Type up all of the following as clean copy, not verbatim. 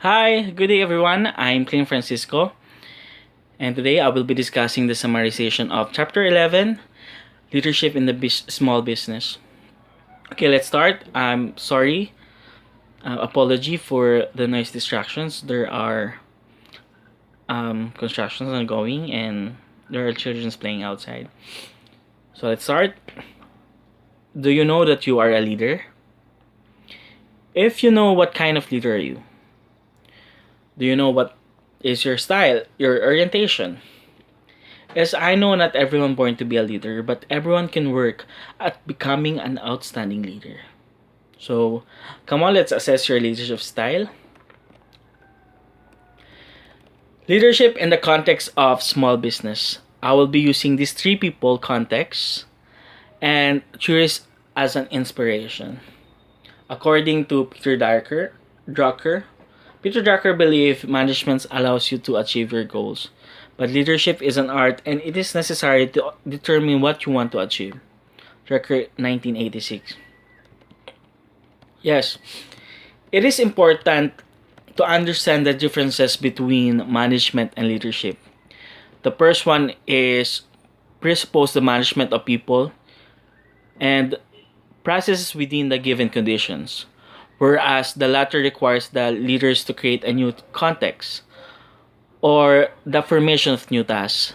Hi, good day everyone. I'm Clint Francisco, and today I will be discussing the summarization of Chapter 11 Leadership in the Small Business. Okay, let's start. I'm sorry, apology for the noise distractions. There are constructions ongoing and there are children playing outside. So let's start. Do you know that you are a leader? If you know, what kind of leader are you? Do you know what is your style, your orientation? Yes, I know not everyone born to be a leader, but everyone can work at becoming an outstanding leader. So, come on, let's assess your leadership style. Leadership in the context of small business. I will be using these three people context and choose as an inspiration. According to Drucker, Peter Drucker believes management allows you to achieve your goals, but leadership is an art and it is necessary to determine what you want to achieve. Drucker 1986. Yes, it is important to understand the differences between management and leadership. The first one is presuppose the management of people and processes within the given conditions, whereas the latter requires the leaders to create a new context or the formation of new tasks.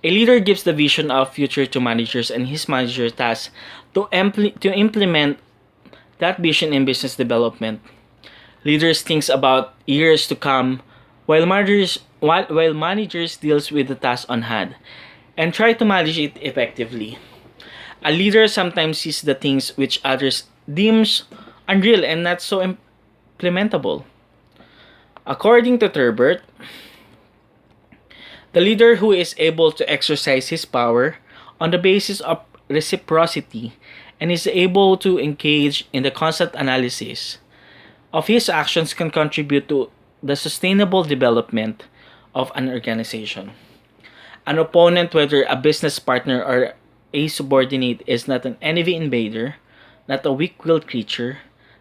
A leader gives the vision of future to managers and his manager tasks to implement that vision in business development. Leaders thinks about years to come while managers deals with the task on hand and try to manage it effectively. A leader sometimes sees the things which others deems unreal and not so implementable. According to Turbert, the leader who is able to exercise his power on the basis of reciprocity and is able to engage in the constant analysis of his actions can contribute to the sustainable development of an organization. An opponent, whether a business partner or a subordinate, is not an enemy invader, not a weak-willed creature,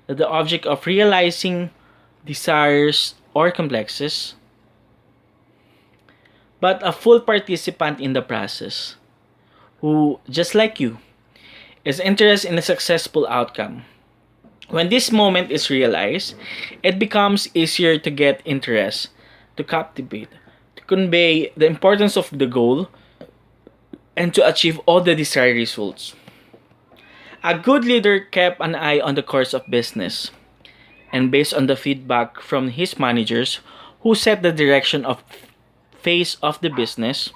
not the object of realizing desires or complexes, but a full participant in the process, who, just like you, is interested in a successful outcome. When this moment is realized, it becomes easier to get interest, to captivate, to convey the importance of the goal, and to achieve all the desired results. A good leader kept an eye on the course of business, and based on the feedback from his managers who set the direction of face of the business,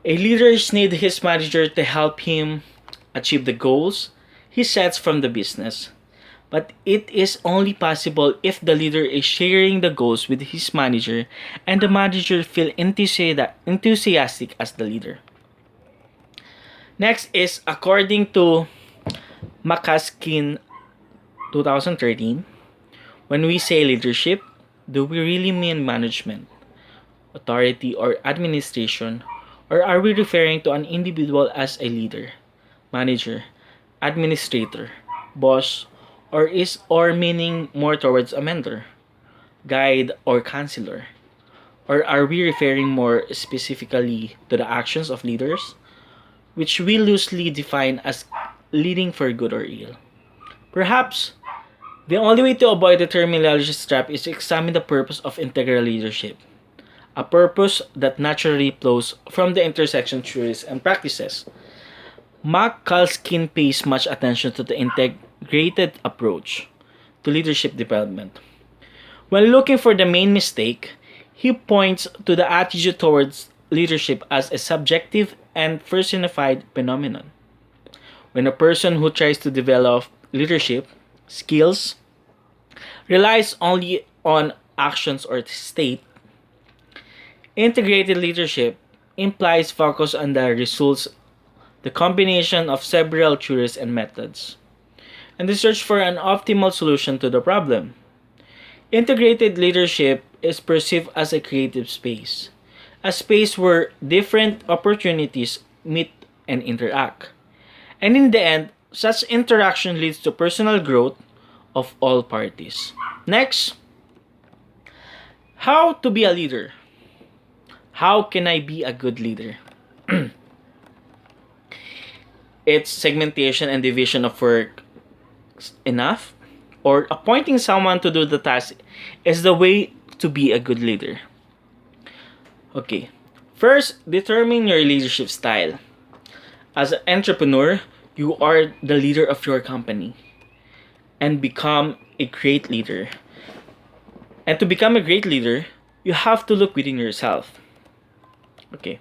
a leader needs his manager to help him achieve the goals he sets from the business. But it is only possible if the leader is sharing the goals with his manager and the manager feel enthusiastic as the leader. Next is according to McCaskey 2013, when we say leadership, do we really mean management, authority, or administration, or are we referring to an individual as a leader, manager, administrator, boss, or meaning more towards a mentor, guide, or counselor? Or are we referring more specifically to the actions of leaders, which we loosely define as leading for good or ill? Perhaps the only way to avoid the terminology trap is to examine the purpose of integral leadership, a purpose that naturally flows from the intersection theories and practices. McCaskey pays much attention to the integrated approach to leadership development. When looking for the main mistake, he points to the attitude towards leadership as a subjective and personified phenomenon. When a person who tries to develop leadership skills relies only on actions or state, integrated leadership implies focus on the results, the combination of several theories and methods, and the search for an optimal solution to the problem. Integrated leadership is perceived as a creative space, a space where different opportunities meet and interact. And in the end, such interaction leads to personal growth of all parties. Next, How to be a leader? How can I be a good leader? It's segmentation and division of work enough? Or appointing someone to do the task is the way to be a good leader? Okay. First, determine your leadership style. As an entrepreneur, you are the leader of your company and become a great leader. And to become a great leader, you have to look within yourself. Okay.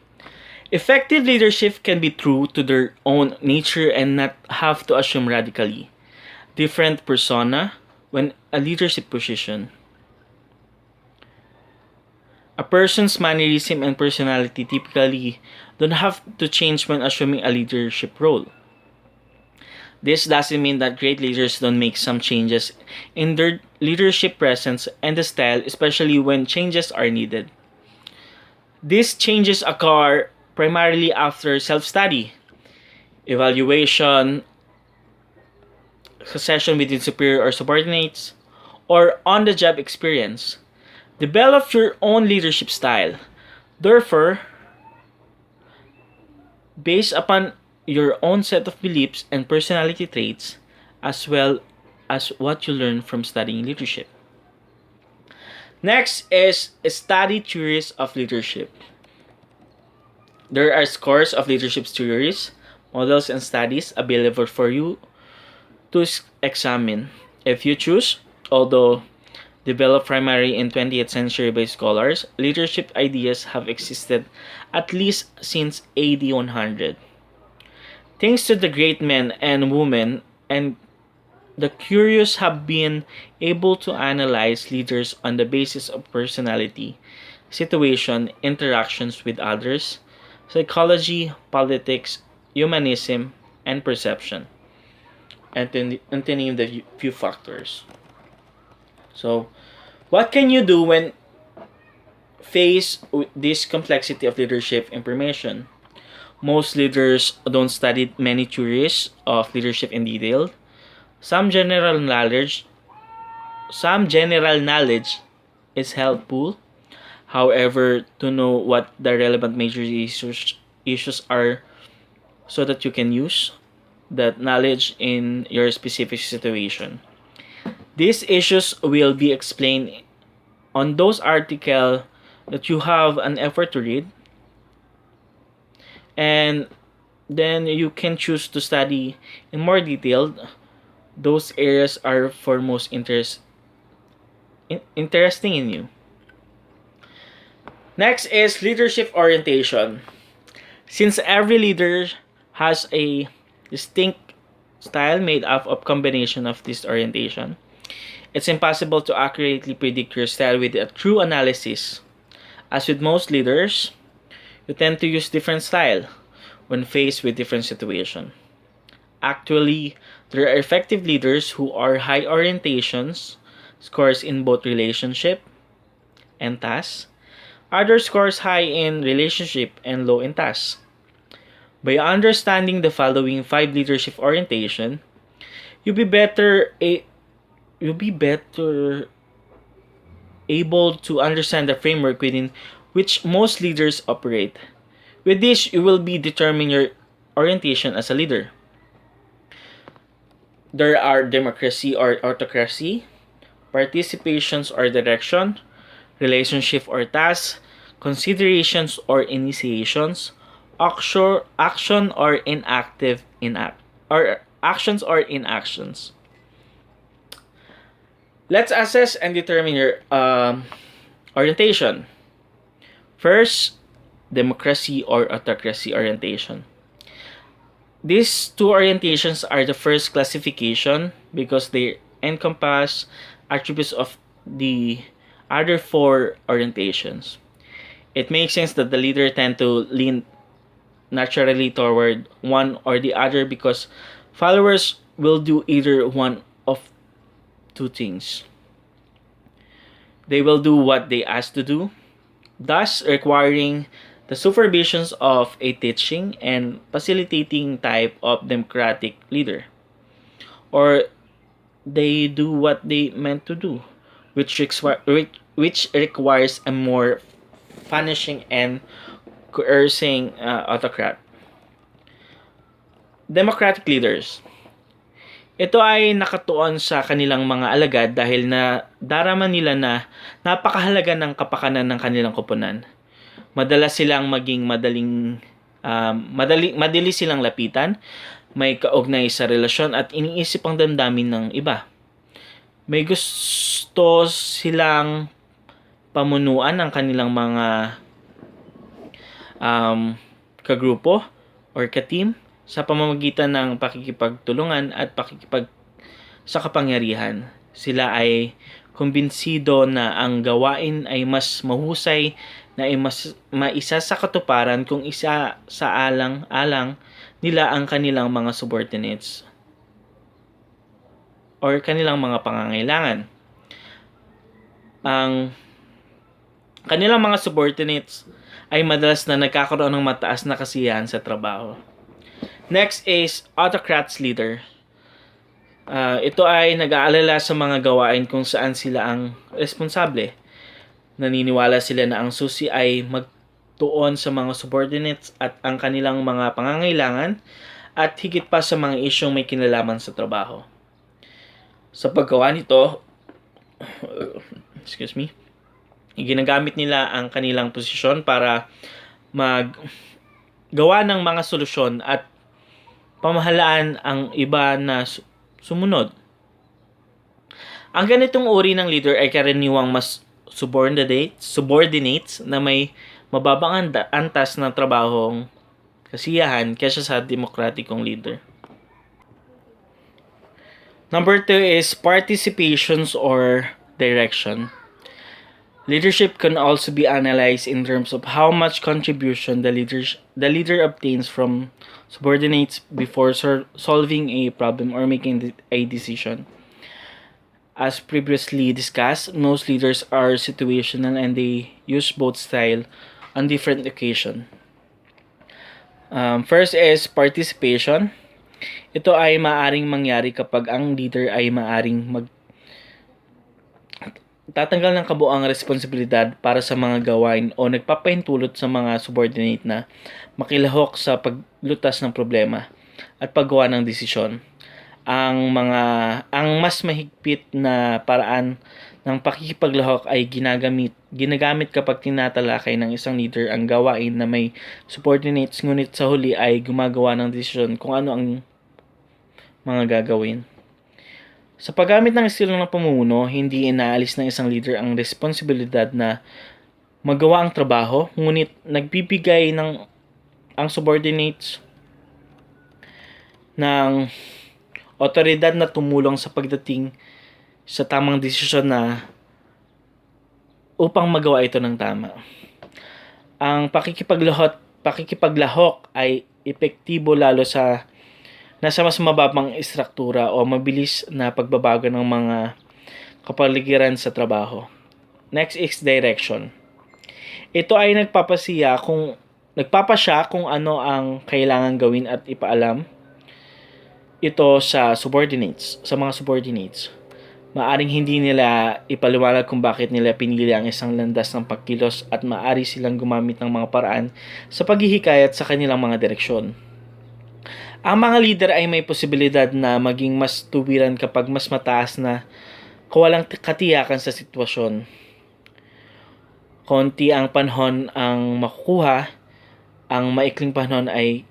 Effective leadership can be true to their own nature and not have to assume radically different persona when a leadership position. A person's mannerism and personality typically don't have to change when assuming a leadership role. This doesn't mean that great leaders don't make some changes in their leadership presence and the style, especially when changes are needed. These changes occur primarily after self-study, evaluation, session within superior or subordinates, or on-the-job experience. Develop your own leadership style. Therefore, based upon your own set of beliefs and personality traits, as well as what you learn from studying leadership. Next is study theories of leadership. There are scores of leadership theories, models, and studies available for you to examine. If you choose, although developed primarily in 20th century by scholars, leadership ideas have existed at least since AD 100. Thanks to the great men and women and the curious have been able to analyze leaders on the basis of personality, situation, interactions with others, psychology, politics, humanism, and perception, and to name the few factors. So, what can you do when faced with this complexity of leadership information? Most leaders don't study many theories of leadership in detail. Some general knowledge, some general knowledge is helpful. However, to know what the relevant major issues are so that you can use that knowledge in your specific situation. These issues will be explained on those articles that you have an effort to read, and then you can choose to study in more detail. Those areas are for most interesting in you. Next is leadership orientation. Since every leader has a distinct style made up of combination of this orientation, it's impossible to accurately predict your style with a true analysis. As with most leaders, you tend to use different style when faced with different situation. Actually, there are effective leaders who are high orientations, scores in both relationship and tasks. Others scores high in relationship and low in tasks. By understanding the following 5 leadership orientation, you'll be better able to understand the framework within which most leaders operate. With this, you will be determining your orientation as a leader. There are democracy or autocracy, participations or direction, relationship or task, considerations or initiations, action or actions or inactions. Let's assess and determine your orientation. First, democracy or autocracy orientation. These two orientations are the first classification because they encompass attributes of the other 4 orientations. It makes sense that the leader tend to lean naturally toward one or the other because followers will do either one of two things. They will do what they ask to do, thus requiring the supervisions of a teaching and facilitating type of democratic leader. Or they do what they meant to do, which requires a more punishing and coercing autocrat. Democratic leaders. Ito ay nakatuon sa kanilang mga alagad dahil na darama nila na napakahalaga ng kapakanan ng kanilang koponan. Madalas silang maging madali silang lapitan, may kaugnay sa relasyon at iniisip ang damdamin ng iba. May gusto silang pamunuan ng kanilang mga kagrupo or ka-team sa pamamagitan ng pakikipagtulungan at sa kapangyarihan. Sila ay kumbinsido na ang gawain ay mas mahusay na ay mas maisa sa katuparan kung isa sa alang-alang nila ang kanilang mga subordinates or kanilang mga pangangailangan. Ang kanilang mga subordinates ay madalas na nagkakaroon ng mataas na kasiyahan sa trabaho. Next is autocrats leader. Ito ay nag-aalala sa mga gawain kung saan sila ang responsable. Naniniwala sila na ang susi ay magtuon sa mga subordinates at ang kanilang mga pangangailangan at higit pa sa mga isyong may kinalaman sa trabaho. Sa paggawa nito, ginagamit nila ang kanilang posisyon para maggawa ng mga solusyon at pamahalaan ang iba na sumunod. Ang ganitong uri ng leader ay karaniwang mas subordinates na may mababang antas ng trabahong kasiyahan kaysa sa demokratikong leader. Number 2 is participations or direction. Leadership can also be analyzed in terms of how much contribution the leader obtains from subordinates before solving a problem or making a decision. As previously discussed, most leaders are situational and they use both style on different occasions. First is participation. Ito ay maaring mangyari kapag ang leader ay maaring tatanggal ng kabuang responsibilidad para sa mga gawain o nagpapahintulot sa mga subordinate na makilahok sa paglutas ng problema at paggawa ng desisyon. Ang mas mahigpit na paraan ng pakikipaglahok ay ginagamit kapag tinatalakay ng isang leader ang gawain na may subordinates, ngunit sa huli ay gumagawa ng desisyon kung ano ang mga gagawin. Sa paggamit ng estilo ng pamumuno, hindi inaalis ng isang leader ang responsibilidad na magawa ang trabaho, ngunit nagbibigay ang subordinates ng otoridad na tumulong sa pagdating sa tamang desisyon na upang magawa ito ng tama. Ang pakikipaglahok ay epektibo lalo sa nasa mas mababang istruktura o mabilis na pagbabago ng mga kapaligiran sa trabaho. Next is direction. Ito ay nagpapasya kung ano ang kailangan gawin at ipaalam ito sa mga subordinates. Maaring hindi nila ipaliwanag kung bakit nila pinili ang isang landas ng pagkilos at maari silang gumamit ng mga paraan sa paghihikayat sa kanilang mga direksyon. Ang mga leader ay may posibilidad na maging mas tuwiran kapag mas mataas na kawalang katiyakan sa sitwasyon. Konti ang panahon ang makukuha, ang maikling panahon ay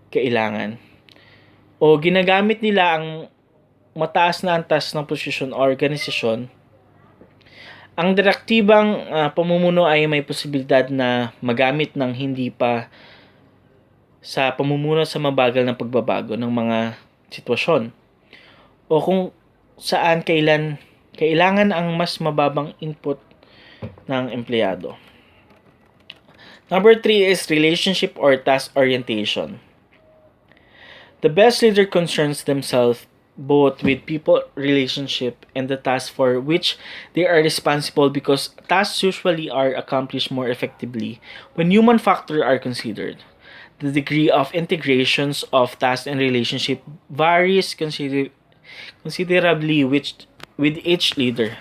kailangan. O ginagamit nila ang mataas na antas ng posisyon o organisasyon. Ang direktibang pamumuno ay may posibilidad na magamit ng hindi pa sa pamumuno sa mabagal na pagbabago ng mga sitwasyon o kung saan kailangan ang mas mababang input ng empleyado. Number 3 is relationship or task orientation. The best leader concerns themselves both with people relationship and the task for which they are responsible because tasks usually are accomplished more effectively when human factors are considered. The degree of integrations of task and relationship varies considerably with each leader.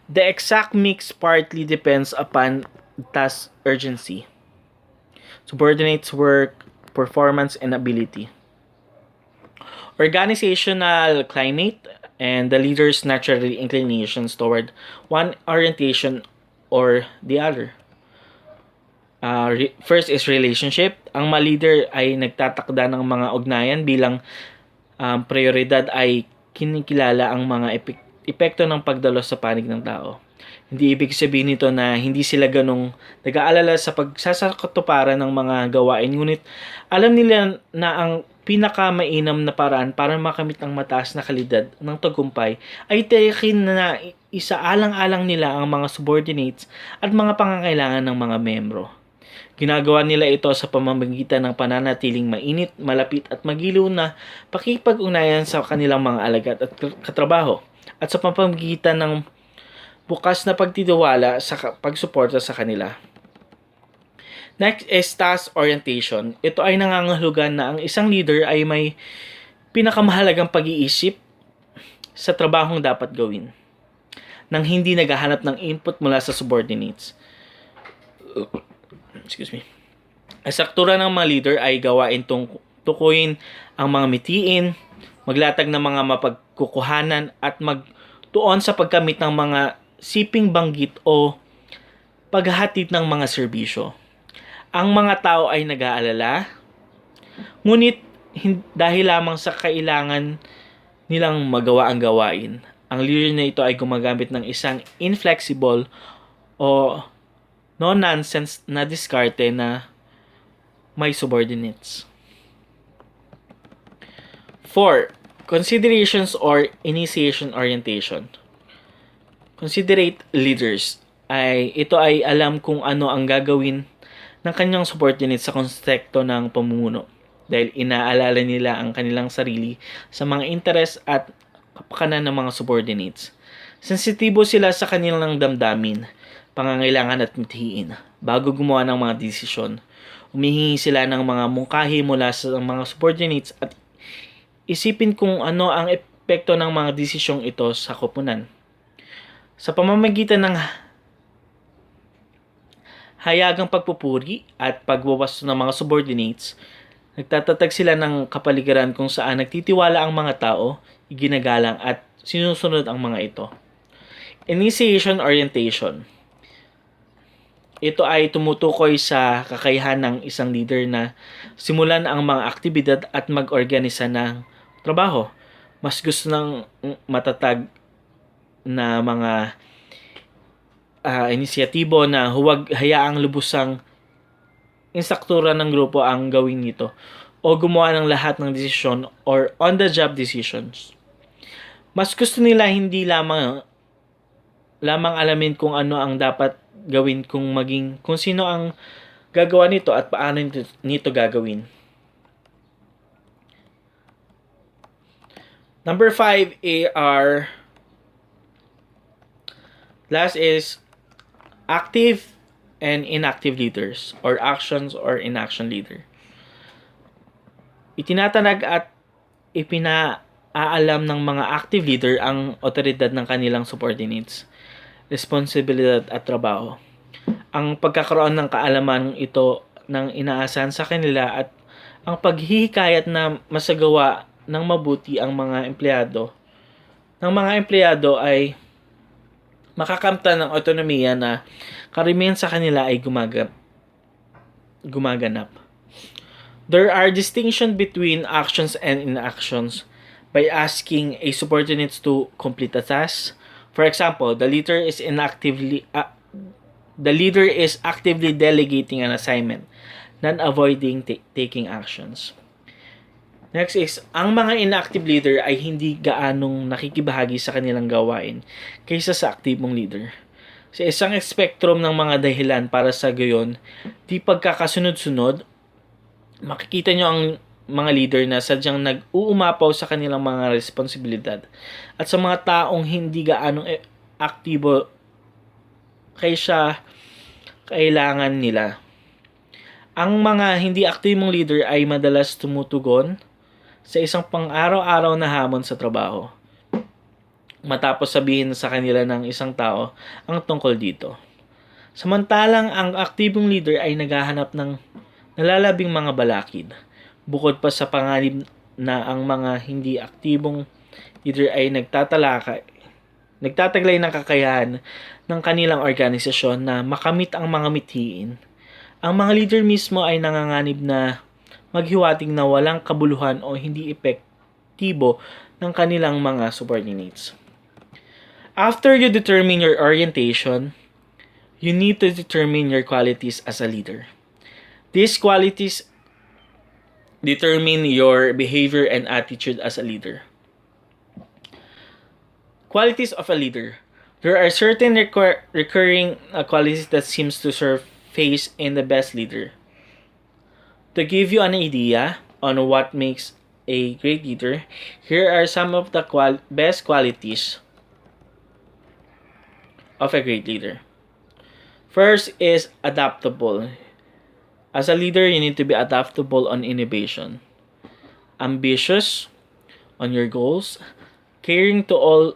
The exact mix partly depends upon task urgency, subordinates' work, performance, and ability, organizational climate, and the leader's natural inclinations toward one orientation or the other. First is relationship. Ang mga leader ay nagtatakda ng mga ugnayan bilang prioridad ay kinikilala ang mga epekto ng pagdalo sa panig ng tao. Hindi ibig sabihin nito na hindi sila ganong nag-aalala sa pagsasakatuparan ng mga gawain, ngunit alam nila na ang pinakamainam na paraan para makamit ang mataas na kalidad ng tagumpay ay tiyakin na isaalang-alang nila ang mga subordinates at mga pangangailangan ng mga membro. Ginagawa nila ito sa pamamagitan ng pananatiling mainit, malapit at magiliw na pakikipag-ugnayan sa kanilang mga alagad at katrabaho, at sa pamamagitan ng bukas na pagtitiwala sa pagsuporta sa kanila. Next is task orientation. Ito ay nangangahulugan na ang isang leader ay may pinakamahalagang pag-iisip sa trabahong dapat gawin, nang hindi naghahanap ng input mula sa subordinates. Ang struktura ng mga leader ay gawain tukuyin ang mga mitiin, maglatag ng mga mapagkukuhanan at magtuon sa pagkamit ng mga siping banggit o paghahatid ng mga serbisyo. Ang mga tao ay nag-aalala, ngunit dahil lamang sa kailangan nilang magawa ang gawain, ang leader na ito ay gumagamit ng isang inflexible o no-nonsense na diskarte na may subordinates. 4. Considerations or initiation orientation. Considerate leaders. Ito ay alam kung ano ang gagawin ng kanyang subordinates sa konteksto ng pamumuno, dahil inaalala nila ang kanilang sarili sa mga interes at kapakanan ng mga subordinates. Sensitibo sila sa kanilang damdamin, pangangailangan at mithiin bago gumawa ng mga desisyon. Humihingi sila ng mga mungkahi mula sa mga subordinates at isipin kung ano ang epekto ng mga desisyong ito sa koponan. Sa pamamagitan ng hayagang pagpupuri at pagwawasto ng mga subordinates, nagtatatag sila ng kapaligiran kung saan nagtitiwala ang mga tao, iginagalang at sinusunod ang mga ito. Initiation orientation. Ito ay tumutukoy sa kakayahan ng isang leader na simulan ang mga aktibidad at mag-organisa ng trabaho. Mas gusto ng matatag na mga inisyatibo na huwag hayaang lubusang instruktura ng grupo ang gawin nito o gumawa ng lahat ng desisyon or on-the-job decisions. Mas gusto nila hindi lamang alamin kung ano ang dapat gawin kung sino ang gagawa nito at paano nito gagawin. Number 5 are last is active and inactive leaders or actions or inaction leader. Itinatanag at ipinaalam ng mga active leader ang otoridad ng kanilang subordinates, responsibilidad at trabaho. Ang pagkakaroon ng kaalaman ito ng inaasahan sa kanila at ang paghihikayat na masagawa ng mabuti ang mga empleyado ay makakamtan ng otonomiya na karamihan sa kanila ay gumaganap. There are distinctions between actions and inactions by asking a subordinate to complete a task. For example, the leader is actively delegating an assignment, not avoiding taking actions. Next is, ang mga inactive leader ay hindi gaanong nakikibahagi sa kanilang gawain kaysa sa aktibong leader. Sa isang spectrum ng mga dahilan para sa gayon, di pagkakasunod-sunod, makikita nyo ang mga leader na sadyang nag-uumapaw sa kanilang mga responsibilidad at sa mga taong hindi gaanong aktibo kaysa kailangan nila. Ang mga hindi aktibong leader ay madalas tumutugon sa isang pang-araw-araw na hamon sa trabaho. matapos sabihin sa kanila ng isang tao ang tungkol dito. Samantalang ang aktibong leader ay naghahanap ng nalalabing mga balakid. Bukod pa sa panganib na ang mga hindi aktibong leader ay nagtataglay ng kakayahan ng kanilang organisasyon na makamit ang mga mithiin. Ang mga leader mismo ay nanganganib na maghiwating na walang kabuluhan o hindi epektibo ng kanilang mga subordinates. After you determine your orientation, you need to determine your qualities as a leader. These qualities determine your behavior and attitude as a leader. Qualities of a leader. There are certain recurring qualities that seems to surface in the best leader. To give you an idea on what makes a great leader, here are some of the best qualities of a great leader. First is adaptable. As a leader, you need to be adaptable on innovation, ambitious on your goals, caring to all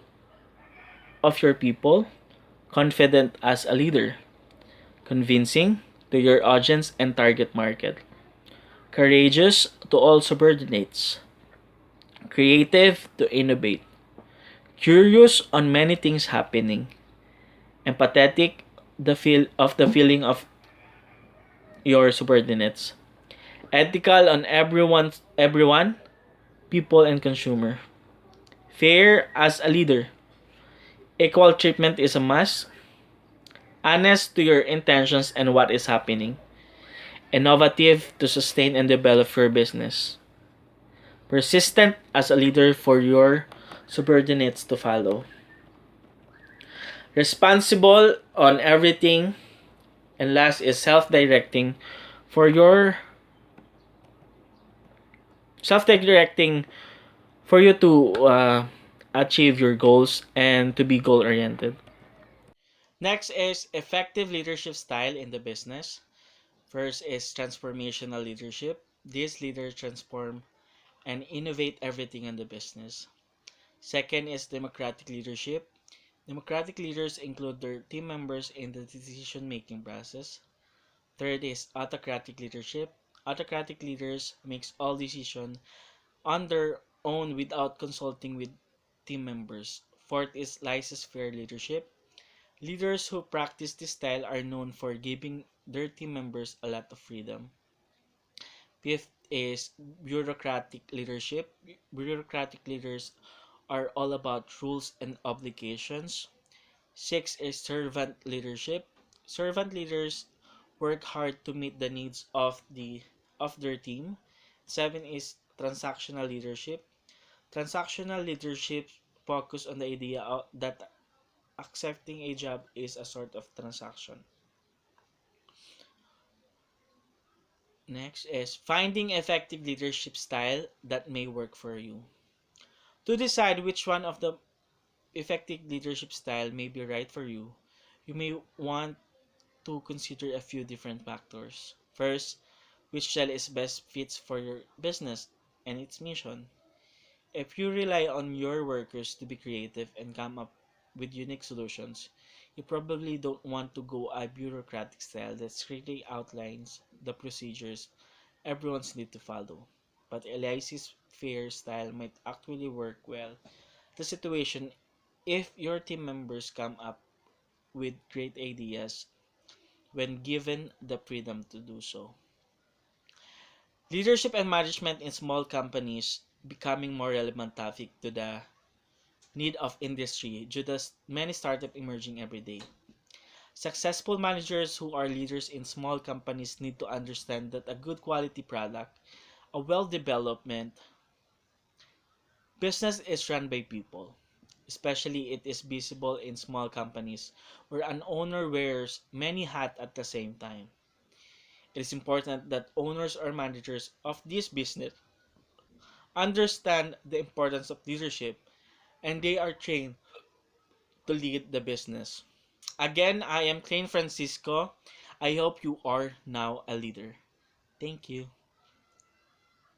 of your people, confident as a leader, convincing to your audience and target market, courageous to all subordinates, creative to innovate, curious on many things happening, empathetic the feeling of your subordinates, ethical on everyone, people and consumer, fair as a leader, equal treatment is a must, honest to your intentions and what is happening, innovative to sustain and develop your business, persistent as a leader for your subordinates to follow, responsible on everything, and last is for your self-directing for you to achieve your goals and to be goal oriented. Next is effective leadership style in the business. First is transformational leadership. These leaders transform and innovate everything in the business. Second is democratic leadership. Democratic leaders include their team members in the decision-making process. Third is autocratic leadership. Autocratic leaders makes all decisions on their own without consulting with team members. Fourth is laissez-faire leadership. Leaders who practice this style are known for giving their team members a lot of freedom. Fifth is bureaucratic leadership. Bureaucratic leaders are all about rules and obligations. Six is servant leadership. Servant leaders work hard to meet the needs of their team. Seven is transactional leadership. Transactional leadership focus on the idea that accepting a job is a sort of transaction. Next is finding effective leadership style that may work for you. To decide which one of the effective leadership style may be right for you, you may want to consider a few different factors. First, which style is best fits for your business and its mission. If you rely on your workers to be creative and come up with unique solutions, you probably don't want to go a bureaucratic style that strictly outlines the procedures everyone's need to follow. But Elias's fair style might actually work well. The situation if your team members come up with great ideas when given the freedom to do so. Leadership and management in small companies becoming more relevant topic to the need of industry due to many startups emerging every day. Successful managers who are leaders in small companies need to understand that a good quality product, a well-developed business is run by people. Especially it is visible in small companies where an owner wears many hats at the same time. It is important that owners or managers of this business understand the importance of leadership and they are trained to lead the business. Again, I am Klein Francisco. I hope you are now a leader. Thank you.